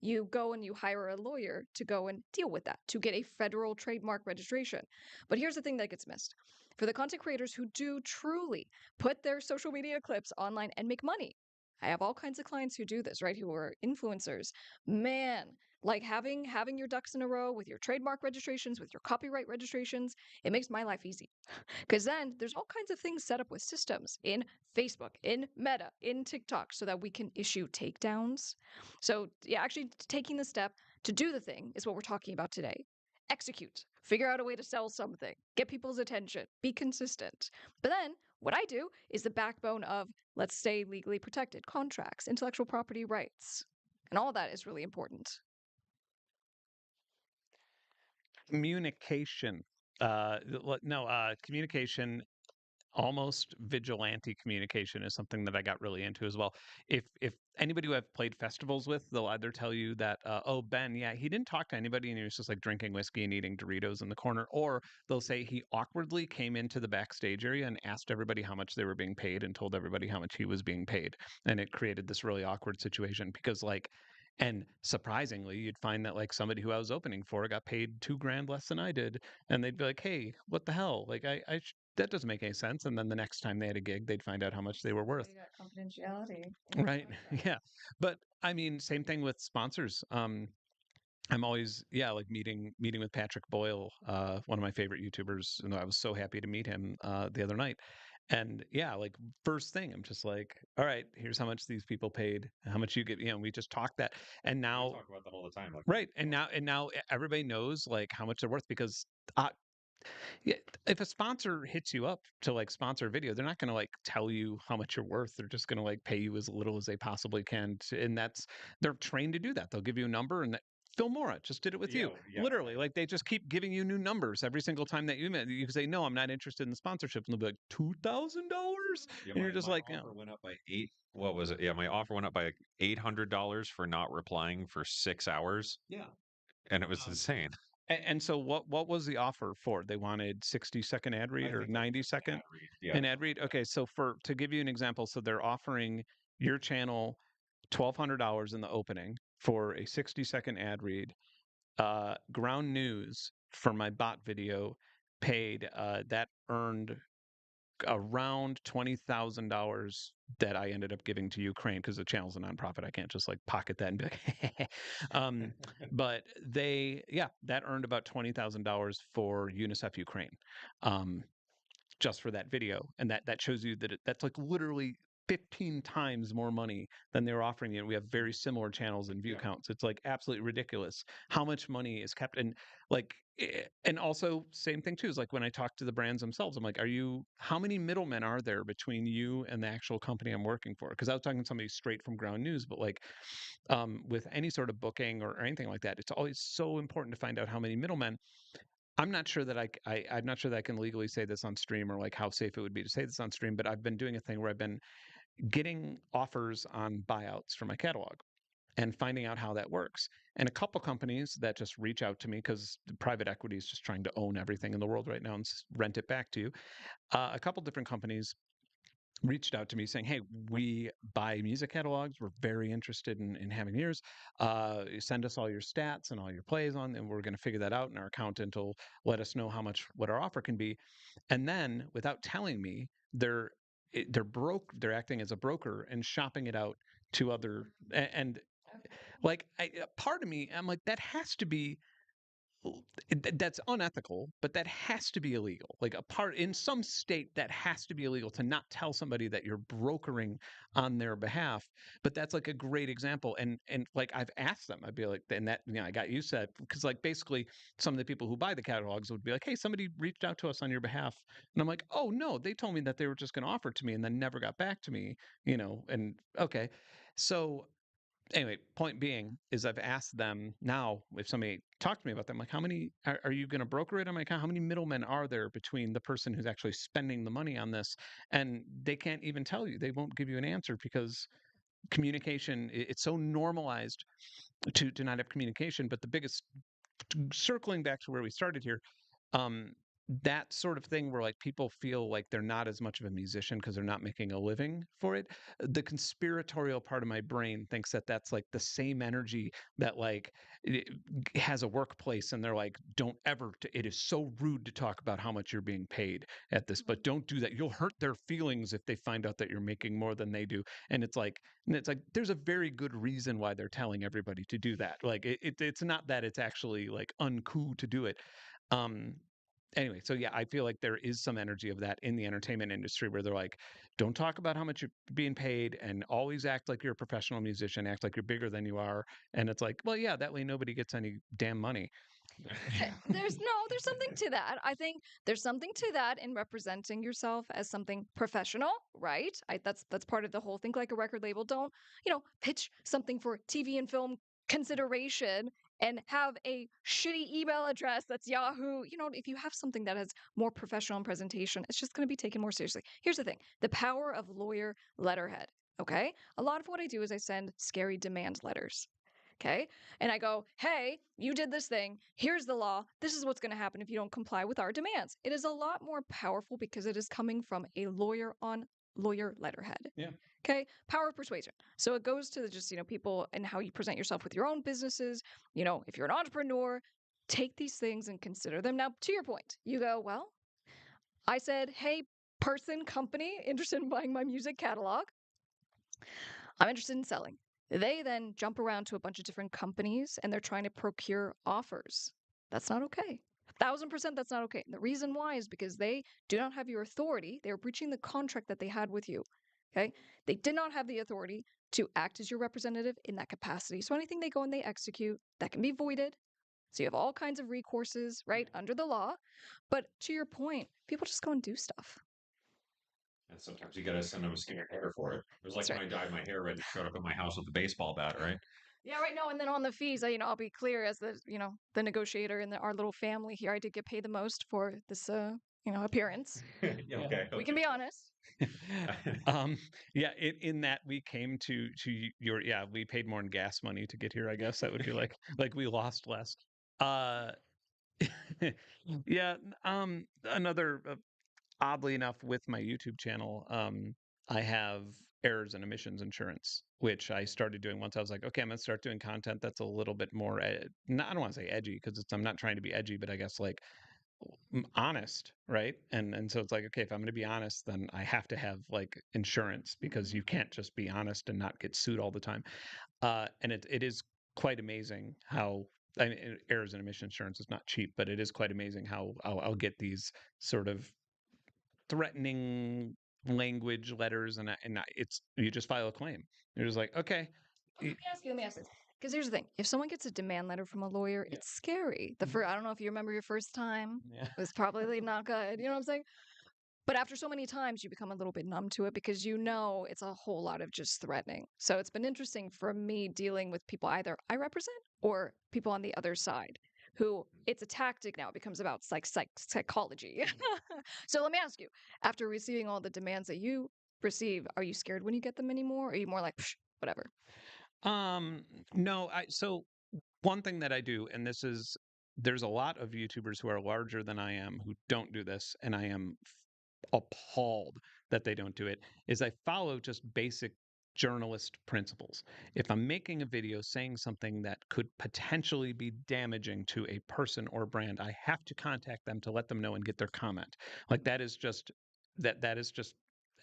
you go and you hire a lawyer to go and deal with that to get a federal trademark registration. But here's the thing that gets missed. For the content creators who do truly put their social media clips online and make money. I have all kinds of clients who do this, right? Who are influencers. Man, like having your ducks in a row with your trademark registrations, with your copyright registrations, it makes my life easy. Because then there's all kinds of things set up with systems in Facebook, in Meta, in TikTok, so that we can issue takedowns. So, yeah, actually taking the step to do the thing is what we're talking about today. Execute, figure out a way to sell something, get people's attention, be consistent. But then what I do is the backbone of, let's say, legally protected contracts, intellectual property rights. And all of that is really important. Communication. No, communication, almost vigilante communication is something that I got really into as well. If anybody who I've played festivals with, they'll either tell you that, oh, Ben, yeah, he didn't talk to anybody and he was just like drinking whiskey and eating Doritos in the corner, or they'll say he awkwardly came into the backstage area and asked everybody how much they were being paid and told everybody how much he was being paid, and it created this really awkward situation because like. And surprisingly, you'd find that like somebody who I was opening for got paid 2 grand less than I did, and they'd be like, "Hey, what the hell? Like, that doesn't make any sense." And then the next time they had a gig, they'd find out how much they were That's why worth. you got confidentiality in your Right. contract. Yeah. But I mean, same thing with sponsors. I'm always, yeah, like meeting with Patrick Boyle, one of my favorite YouTubers, and I was so happy to meet him the other night. And yeah, like first thing, I'm just like, all right, here's how much these people paid, how much you get, we just talked that. And We now, talk about that all the time. Like, right, and now everybody knows like how much they're worth because uh, yeah, if a sponsor hits you up to like sponsor a video, they're not going to like tell you how much you're worth. They're just going to like pay you as little as they possibly can. And they're trained to do that. They'll give you a number and Phil Mora just did it with yeah, you. yeah, Literally, right. like they just keep giving you new numbers every single time that you say, no, I'm not interested in the sponsorship. And they'll be like, $2,000. Yeah, And you're just my like, offer went up by eight. What was it? Yeah, my offer went up by $800 for not replying for 6 hours, yeah. and it was insane. And so what was the offer for? They wanted 60-second ad I read or think it was ninety just an second ad read. Yeah, an ad something read? like that. Okay, so to give you an example, so they're offering your channel $1,200 in the opening for a 60-second ad read. Ground News for my bot video paid that earned around $20,000 that I ended up giving to Ukraine because the channel's a nonprofit. I can't just like pocket that and be like, um, but that earned about $20,000 for UNICEF Ukraine, um, just for that video, and that shows you that that's like literally 15 times more money than they were offering you. We have very similar channels and view Yeah. counts. It's like absolutely ridiculous how much money is kept. And like, and also same thing too is like when I talk to the brands themselves, I'm like, how many middlemen are there between you and the actual company I'm working for? Because I was talking to somebody straight from Ground News, but like with any sort of booking or anything like that, it's always so important to find out how many middlemen. I'm not sure that I'm not sure that I can legally say this on stream or like how safe it would be to say this on stream, but I've been doing a thing where I've been getting offers on buyouts for my catalog and finding out how that works. And a couple companies that just reach out to me because private equity is just trying to own everything in the world right now and rent it back to you. A couple different companies reached out to me saying, "Hey, we buy music catalogs. We're very interested in having yours. Send us all your stats and all your plays on, and we're going to figure that out. And our accountant will let us know what our offer can be." And then, without telling me, they're acting as a broker and shopping it out to other and like part of me, I'm like that has to be that's unethical, but that has to be illegal. Like a part in some state that has to be illegal to not tell somebody that you're brokering on their behalf. But that's like a great example. And like I've asked them, I'd be like, and that I got you said because like basically some of the people who buy the catalogs would be like, hey, somebody reached out to us on your behalf, and I'm like, oh no, they told me that they were just going to offer it to me and then never got back to me, and okay, so anyway, point being is I've asked them now if somebody talked to me about them, like how many are you going to broker it on my account? How many middlemen are there between the person who's actually spending the money on this? And they can't even tell you. They won't give you an answer because communication it's so normalized to not have communication. But the biggest circling back to where we started here, um, that sort of thing where like people feel like they're not as much of a musician because they're not making a living for it. The conspiratorial part of my brain thinks that that's like the same energy that like it has a workplace and they're like, don't ever, it is so rude to talk about how much you're being paid at this, but don't do that. You'll hurt their feelings if they find out that you're making more than they do. And it's like there's a very good reason why they're telling everybody to do that. Like it's not that it's actually like uncool to do it. um anyway, so yeah, I feel like there is some energy of that in the entertainment industry where they're like, don't talk about how much you're being paid and always act like you're a professional musician, act like you're bigger than you are. And it's like, well, yeah, that way nobody gets any damn money. There's something to that. I think there's something to that in representing yourself as something professional, right? That's part of the whole thing. Like a record label, don't pitch something for TV and film consideration and have a shitty email address that's Yahoo. If you have something that has more professional in presentation, it's just going to be taken more seriously. Here's the thing: the power of lawyer letterhead. Okay, a lot of what I do is I send scary demand letters. Okay. And I go, hey, you did this thing. Here's the law. This is what's going to happen if you don't comply with our demands. It is a lot more powerful because it is coming from a lawyer on lawyer letterhead. Yeah. Okay. Power of persuasion. So it goes to just, people and how you present yourself with your own businesses. If you're an entrepreneur, take these things and consider them. Now, to your point, you go, well, I said, hey, person, company interested in buying my music catalog. I'm interested in selling. They then jump around to a bunch of different companies and they're trying to procure offers. That's not okay. 1,000% that's not okay. And the reason why is because they do not have your authority. They are breaching the contract that they had with you. Okay. They did not have the authority to act as your representative in that capacity. So anything they go and they execute, that can be voided. So you have all kinds of recourses, right, under the law. But to your point, people just go and do stuff. And sometimes you got to send them a skinny hair for it. It was like That's when right. I dyed my hair red and showed up at my house with a baseball bat, right? Yeah, right. No, and then on the fees, I'll be clear as the negotiator in our little family here. I did get paid the most for this, appearance. Yeah, okay, We can okay. be honest. um yeah, in that we came to your, yeah, we paid more in gas money to get here, I guess that would be like we lost less. uh yeah. Another oddly enough, with my YouTube channel, I have errors and emissions insurance, which I started doing once I was like, okay, I'm gonna start doing content that's a little bit more, I don't want to say edgy because I'm not trying to be edgy, but I guess like honest, right? And so it's like, okay, if I'm going to be honest, then I have to have like insurance because you can't just be honest and not get sued all the time. And it is quite amazing how. I mean, errors and emission insurance is not cheap, but it is quite amazing how I'll get these sort of threatening language letters, it's you just file a claim. You're just like, okay, Oh, let me ask this. Because here's the thing: if someone gets a demand letter from a lawyer, yeah, it's scary. The first, I don't know if you remember your first time. yeah. It was probably not good. You know what I'm saying? But after so many times, you become a little bit numb to it because you know it's a whole lot of just threatening. So it's been interesting for me dealing with people either I represent or people on the other side who it's a tactic now. It becomes about psychology. So let me ask you, after receiving all the demands that you receive, are you scared when you get them anymore? Or are you more like, "Psh, whatever? Um, no, so one thing that I do, and this is there's a lot of YouTubers who are larger than I am who don't do this, and I am appalled that they don't do it, is I follow just basic journalist principles. If I'm making a video saying something that could potentially be damaging to a person or brand, I have to contact them to let them know and get their comment. Like that is just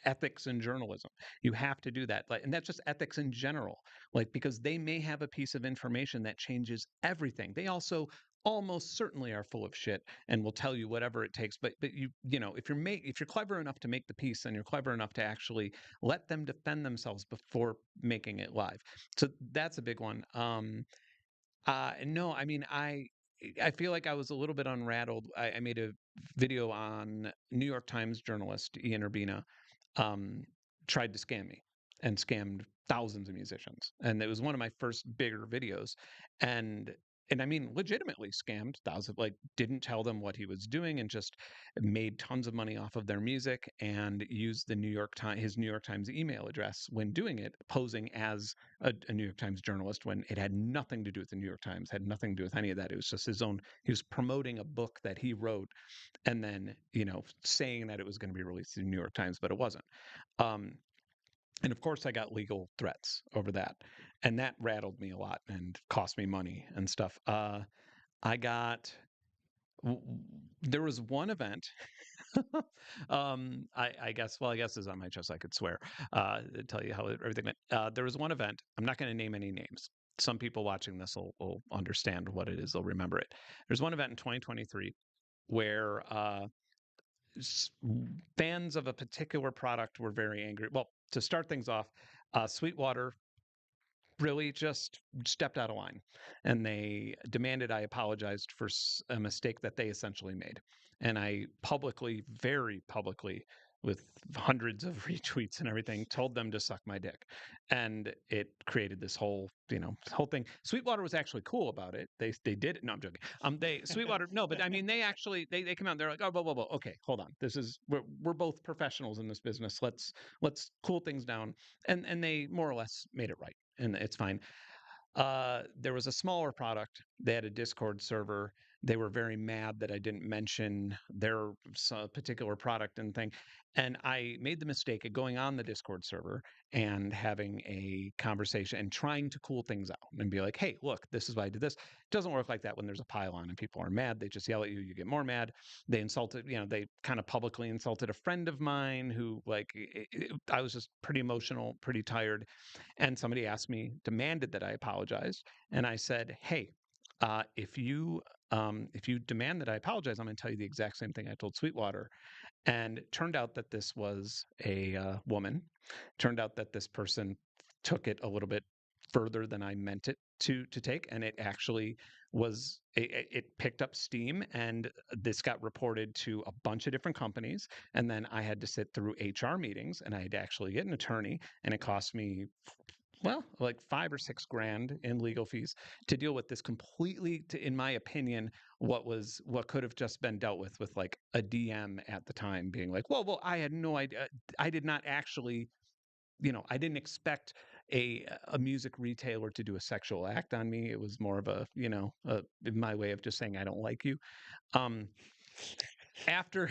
ethics in journalism. You have to do that. Like, and that's just ethics in general. Like, because they may have a piece of information that changes everything. They also almost certainly are full of shit and will tell you whatever it takes. But you know, if you're clever enough to make the piece, and you're clever enough to actually let them defend themselves before making it live. So that's a big one. No, I mean, I feel like I was a little bit unrattled. I made a video on New York Times journalist Ian Urbina, um, tried to scam me and scammed thousands of musicians. And it was one of my first bigger videos. And I mean, legitimately scammed thousands, like didn't tell them what he was doing and just made tons of money off of their music and used the New York Times, his New York Times email address when doing it, posing as a New York Times journalist when it had nothing to do with the New York Times, had nothing to do with any of that. It was just his own, he was promoting a book that he wrote and then, you know, saying that it was going to be released in the New York Times, but it wasn't. Um, and of course, I got legal threats over that, and that rattled me a lot and cost me money and stuff. I got there was one event. I guess. Well, I guess is on my chest. I could swear. Tell you how everything went. There was one event. I'm not going to name any names. Some people watching this will understand what it is. They'll remember it. There's one event in 2023 where fans of a particular product were very angry. Well, to start things off, Sweetwater really just stepped out of line, and they demanded I apologized for a mistake that they essentially made. And I publicly, very publicly, with hundreds of retweets and everything, told them to suck my dick. And it created this whole, you know, whole thing. Sweetwater was actually cool about it. They did it. No, I'm joking. They Sweetwater, no, but I mean they actually they come out and they're like, oh, whoa, whoa, whoa, okay, hold on. This is we're both professionals in this business. Let's cool things down. And they more or less made it right, and it's fine. There was a smaller product. They had a Discord server. They were very mad that I didn't mention their particular product and thing. And I made the mistake of going on the Discord server and having a conversation and trying to cool things out and be like, hey, look, this is why I did this. It doesn't work like that when there's a pile-on and people are mad. They just yell at you, you get more mad. They insulted, you know, they kind of publicly insulted a friend of mine who, like, I was just pretty emotional, pretty tired, and somebody asked me, demanded that I apologize, and I said, "Hey, if you demand that I apologize, I'm going to tell you the exact same thing I told Sweetwater." And it turned out that this was a woman. Turned out that this person took it a little bit further than I meant it to take, and it actually was it picked up steam, and this got reported to a bunch of different companies, and then I had to sit through HR meetings, and I had to actually get an attorney, and it cost me, well, like 5 or 6 grand in legal fees to deal with this completely, in my opinion, what could have just been dealt with like a DM at the time being like, well, I had no idea. I did not actually, you know, I didn't expect a music retailer to do a sexual act on me. It was more of a, you know, my way of just saying I don't like you. Um, after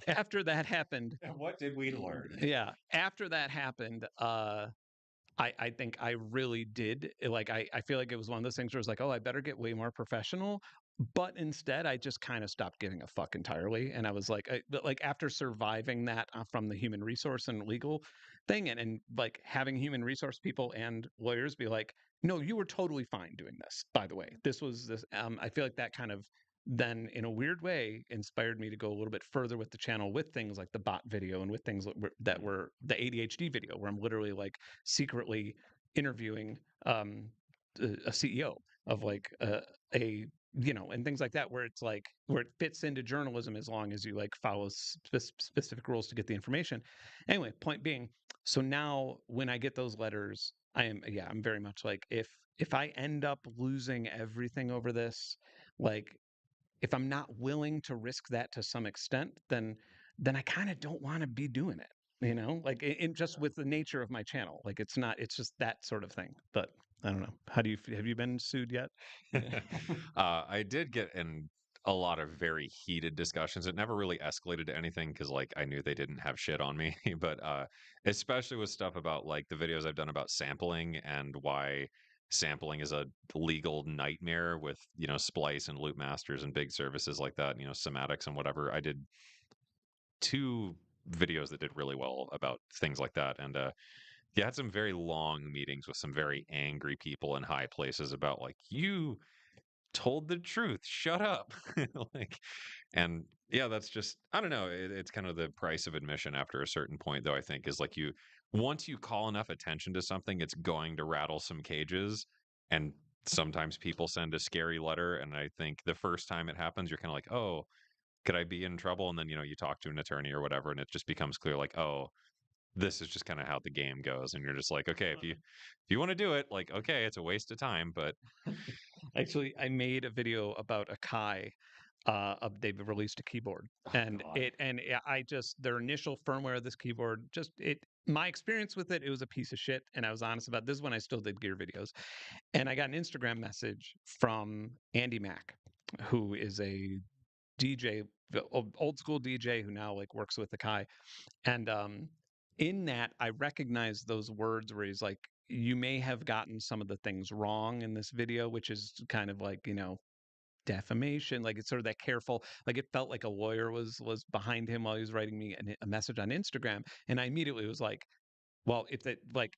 after that happened, And what did we learn? yeah, after that happened, I think I really did. Like, I feel like it was one of those things where it's like, oh, I better get way more professional. But instead, I just kind of stopped giving a fuck entirely. And I was like, but like after surviving that from the human resource and legal thing, and like having human resource people and lawyers be like, no, you were totally fine doing this. By the way, this was this. I feel like that kind of then in a weird way inspired me to go a little bit further with the channel with things like the bot video and with things that were the ADHD video where I'm literally like secretly interviewing a CEO of like a and things like that where it's like where it fits into journalism as long as you like follow specific rules to get the information. Anyway, point being, so now when I get those letters, I'm very much like if I end up losing everything over this, like if I'm not willing to risk that to some extent, then I kind of don't want to be doing it. Like in just with the nature of my channel, like it's just that sort of thing. But I don't know. How do you have you been sued yet? I did get in a lot of very heated discussions. It never really escalated to anything because, like, I knew they didn't have shit on me. But especially with stuff about like the videos I've done about sampling and why sampling is a legal nightmare with Splice and Loop Masters and big services like that. Sematics and whatever. I did two videos that did really well about things like that, and you had some very long meetings with some very angry people in high places about like you told the truth. Shut up. Like, and yeah, that's just, I don't know. It's kind of the price of admission after a certain point, though, I think, is like once you call enough attention to something, it's going to rattle some cages. And sometimes people send a scary letter. And I think the first time it happens, you're kind of like, oh, could I be in trouble? And then, you talk to an attorney or whatever, and it just becomes clear, like, oh, this is just kind of how the game goes. And you're just like, okay, if you want to do it, like, okay, it's a waste of time, but Actually, I made a video about a Kai. They've released a keyboard, and God. I just their initial firmware of this keyboard, just it. My experience with it, it was a piece of shit, and I was honest about this is when I still did gear videos, and I got an Instagram message from Andy Mack, who is a DJ, old school DJ who now like works with the Kai, and in that I recognize those words where he's like, "You may have gotten some of the things wrong in this video," which is kind of like defamation. Like it's sort of that careful. Like it felt like a lawyer was behind him while he was writing me a message on Instagram, and I immediately was like, "Well, if that like."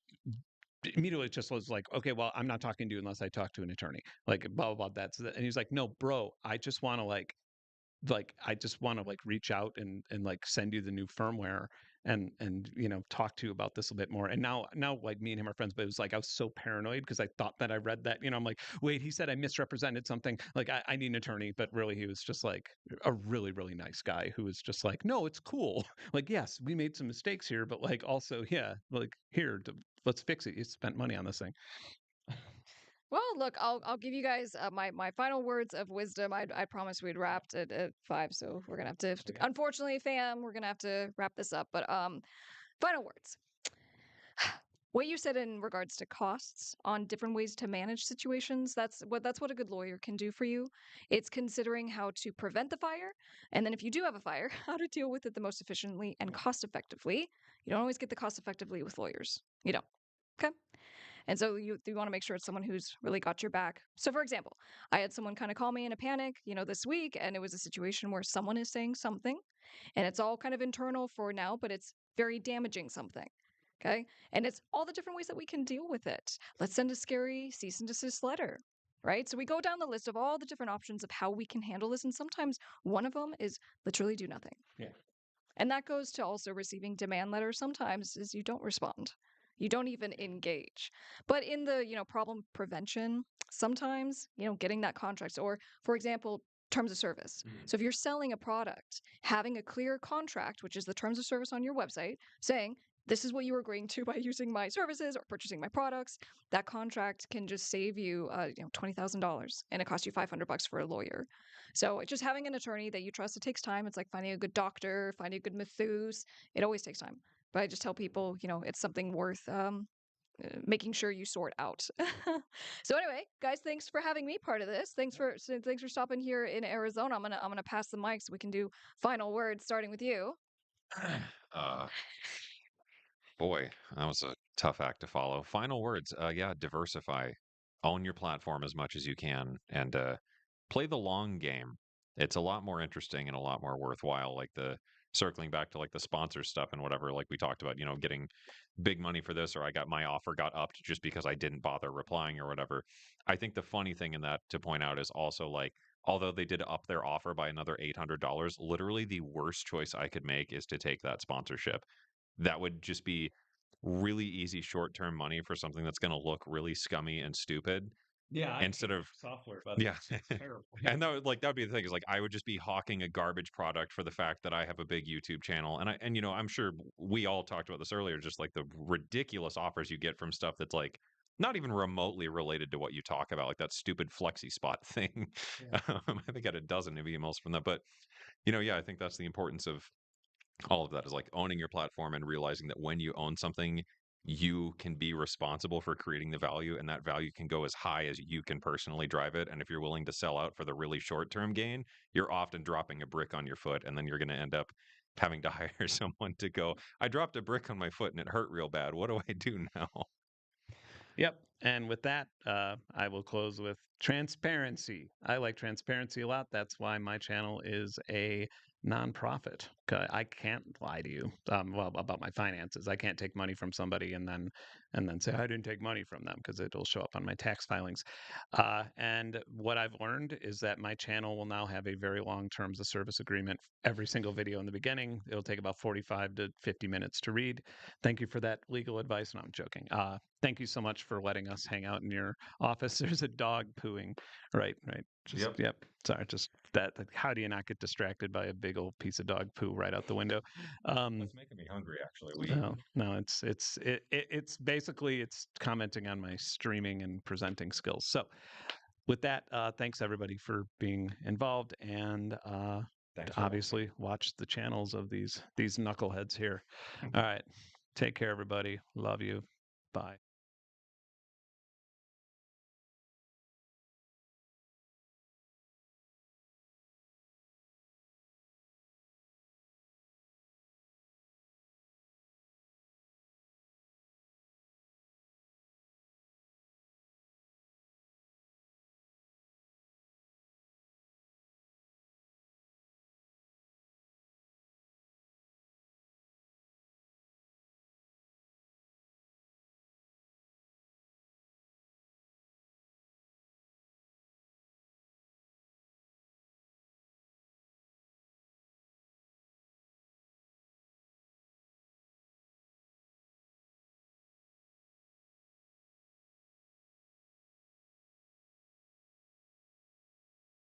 Immediately it just was like, okay, well, I'm not talking to you unless I talk to an attorney, like blah blah blah. And he's like, no, bro, I just want to like I just want to like reach out and like send you the new firmware and talk to you about this a bit more. And now like me and him are friends, but it was like I was so paranoid because I thought that I read that, I'm like, wait, he said I misrepresented something. Like I need an attorney, but really he was just like a really, really nice guy who was just like, no, it's cool. Like, yes, we made some mistakes here, but like also, yeah, like here, let's fix it. You spent money on this thing. Well, look, I'll give you guys my final words of wisdom. I promised we'd wrapped at 5, so we're gonna have to. Okay. Unfortunately, fam, we're gonna have to wrap this up. But final words. What you said in regards to costs on different ways to manage situations, that's what a good lawyer can do for you. It's considering how to prevent the fire, and then if you do have a fire, how to deal with it the most efficiently and cost effectively. You don't always get the cost effectively with lawyers. You don't. Okay. And so you want to make sure it's someone who's really got your back. So for example, I had someone kind of call me in a panic, this week, and it was a situation where someone is saying something and it's all kind of internal for now, but it's very damaging something. Okay. And it's all the different ways that we can deal with it. Let's send a scary cease and desist letter. Right. So we go down the list of all the different options of how we can handle this. And sometimes one of them is literally do nothing. Yeah. And that goes to also receiving demand letters sometimes is you don't respond. You don't even engage. But in the, problem prevention, sometimes, getting that contract or for example, terms of service. So if you're selling a product, having a clear contract, which is the terms of service on your website, saying this is what you are agreeing to by using my services or purchasing my products, that contract can just save you, $20,000 and it costs you $500 for a lawyer. So just having an attorney that you trust, it takes time. It's like finding a good doctor, finding a good masseuse. It always takes time. But I just tell people, it's something worth making sure you sort out. So anyway, guys, thanks for having me part of this. Thanks for stopping here in Arizona. I'm gonna pass the mic so we can do final words, starting with you. uh, Boy, that was a tough act to follow. Final words. Yeah, diversify. Own your platform as much as you can and play the long game. It's a lot more interesting and a lot more worthwhile. Like the circling back to like the sponsor stuff and whatever, like we talked about, getting big money for this, or I got my offer got upped just because I didn't bother replying or whatever. I think the funny thing in that to point out is also like although they did up their offer by another $800, literally the worst choice I could make is to take that sponsorship. That would just be really easy short-term money for something that's going to look really scummy and stupid Yeah, I instead hate of software, by the way. yeah. It's terrible. Yeah. And that would be the thing is like I would just be hawking a garbage product for the fact that I have a big YouTube channel. And you know, I'm sure we all talked about this earlier, just like the ridiculous offers you get from stuff that's like not even remotely related to what you talk about, like that stupid flexi spot thing. Yeah. I think I had a dozen of emails from that. But you know, yeah, I think that's the importance of all of that is like owning your platform and realizing that when you own something, you can be responsible for creating the value, and that value can go as high as you can personally drive it. And if you're willing to sell out for the really short term gain, you're often dropping a brick on your foot, and then you're going to end up having to hire someone to go, I dropped a brick on my foot and it hurt real bad. What do I do now? Yep. And with that, I will close with transparency. I like transparency a lot. That's why my channel is a nonprofit. I can't lie to you, well, about my finances. I can't take money from somebody and then say I didn't take money from them because it'll show up on my tax filings. And what I've learned is that my channel will now have a very long terms of service agreement. Every single video in the beginning, it'll take about 45 to 50 minutes to read. Thank you for that legal advice. No, I'm joking. Thank you so much for letting us hang out in your office. There's a dog pooing. Right, right. Just, Yep. yep. Sorry, just that. How do you not get distracted by a big old piece of dog poo right out the window? Um, That's making me hungry, actually. We no, no, it's basically it's commenting on my streaming and presenting skills. So with that, thanks everybody for being involved, and thanks for hosting. obviously watch the channels of these knuckleheads here. All right, take care, everybody. Love you. Bye.